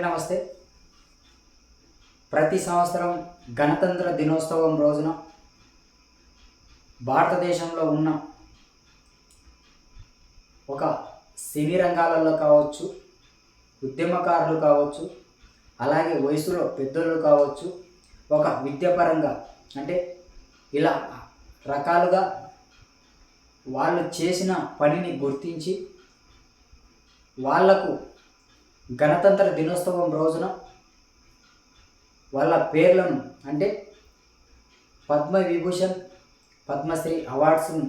నమస్తే. ప్రతి సంవత్సరం గణతంత్ర దినోత్సవం రోజున భారతదేశంలో ఉన్న ఒక సినీ రంగాలలో కావచ్చు, ఉద్యమకారులు కావచ్చు, అలాగే వయసులో పెద్దలు కావచ్చు, ఒక విద్యాపరంగా అంటే ఇలా రకాలుగా వాళ్ళు చేసిన పనిని గుర్తించి వాళ్లకు గణతంత్ర దినోత్సవం రోజున వాళ్ళ పేర్లను అంటే పద్మవిభూషణ్, పద్మశ్రీ అవార్డ్స్ను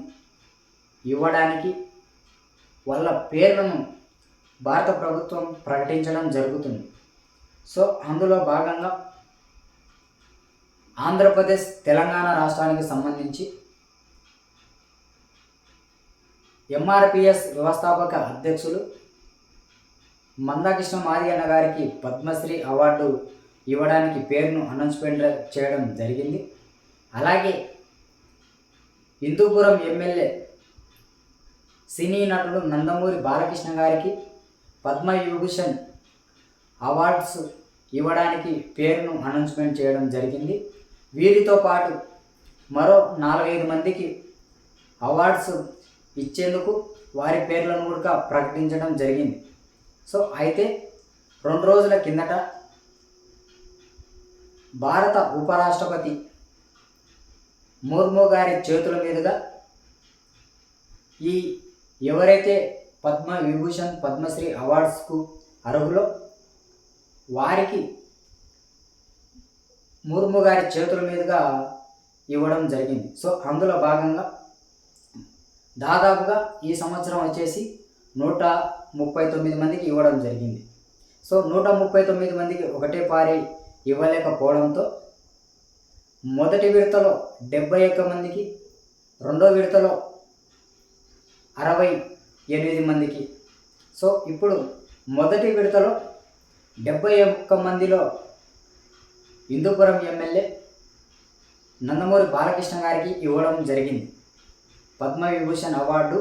ఇవ్వడానికి వాళ్ళ పేర్లను భారత ప్రభుత్వం ప్రకటించడం జరుగుతుంది. సో అందులో భాగంగా ఆంధ్రప్రదేశ్, తెలంగాణ రాష్ట్రానికి సంబంధించి ఎంఆర్పిఎస్ వ్యవస్థాపక అధ్యక్షులు మందాకృష్ణ మాదిగన్న గారికి పద్మశ్రీ అవార్డు ఇవ్వడానికి పేరును అనౌన్స్మెంట్ చేయడం జరిగింది. అలాగే హిందూపురం ఎమ్మెల్యే సినీ నటుడు నందమూరి బాలకృష్ణ గారికి పద్మవిభూషణ్ అవార్డ్స్ ఇవ్వడానికి పేరును అనౌన్స్మెంట్ చేయడం జరిగింది. వీరితో పాటు మరో 4-5 మందికి అవార్డ్స్ ఇచ్చేందుకు వారి పేర్లను కూడా ప్రకటించడం జరిగింది. సో అయితే 2 రోజుల కిందట భారత ఉపరాష్ట్రపతి ముర్ము గారి చేతుల మీదుగా ఈ ఎవరైతే పద్మవిభూషణ్, పద్మశ్రీ అవార్డ్స్కు అర్హులో వారికి ముర్ము గారి చేతుల మీదుగా ఇవ్వడం జరిగింది. సో అందులో భాగంగా దాదాపుగా ఈ సంవత్సరం వచ్చేసి 139 మందికి ఇవ్వడం జరిగింది. సో 139 మందికి ఒకటే పారి ఇవ్వలేకపోవడంతో మొదటి విడతలో 71 మందికి, రెండో విడతలో 68 మందికి, సో ఇప్పుడు మొదటి విడతలో 71 మందిలో హిందూపురం ఎమ్మెల్యే నందమూరి బాలకృష్ణ గారికి ఇవ్వడం జరిగింది పద్మవిభూషణ్ అవార్డు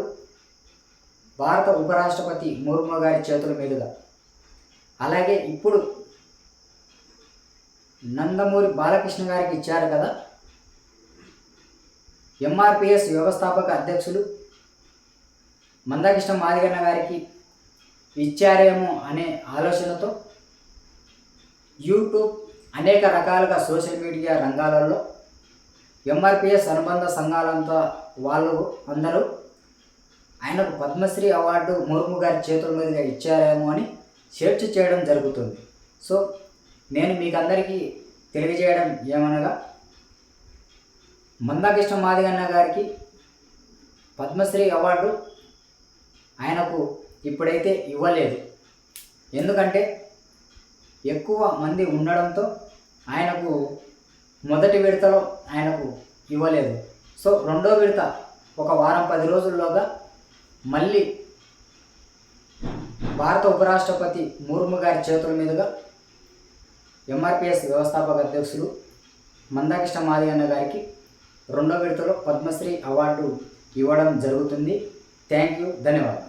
భారత ఉపరాష్ట్రపతి ముర్ము గారి చేతుల మీదుగా. అలాగే ఇప్పుడు నందమూరి బాలకృష్ణ గారికి ఇచ్చారు కదా, ఎంఆర్పిఎస్ వ్యవస్థాపక అధ్యక్షులు మందాకృష్ణ మాదిగన్న గారికి ఇచ్చారేమో అనే ఆలోచనతో యూట్యూబ్, అనేక రకాలుగా సోషల్ మీడియా రంగాలలో ఎంఆర్పిఎస్ అనుబంధ సంఘాలంతా వాళ్ళు అందరూ ఆయనకు పద్మశ్రీ అవార్డు ముర్ము గారి చేతుల మీదుగా ఇచ్చారేమో అని చర్చ చేయడం జరుగుతుంది. సో నేను మీకు అందరికీ తెలియజేయడం ఏమనగా, మందాకృష్ణ మాదిగన్న గారికి పద్మశ్రీ అవార్డు ఆయనకు ఇప్పుడైతే ఇవ్వలేదు. ఎందుకంటే ఎక్కువ మంది ఉండడంతో ఆయనకు మొదటి విడతలో ఆయనకు ఇవ్వలేదు. సో రెండో విడత ఒక వారం 10 రోజుల్లోగా మళ్ళీ భారత ఉపరాష్ట్రపతి ముర్ము గారి చేతుల మీదుగా ఎంఆర్పిఎస్ వ్యవస్థాపక అధ్యక్షులు మందాకృష్ణ మాదిగన్న గారికి రెండో విడతలో పద్మశ్రీ అవార్డు ఇవ్వడం జరుగుతుంది. థ్యాంక్ యూ, ధన్యవాదాలు.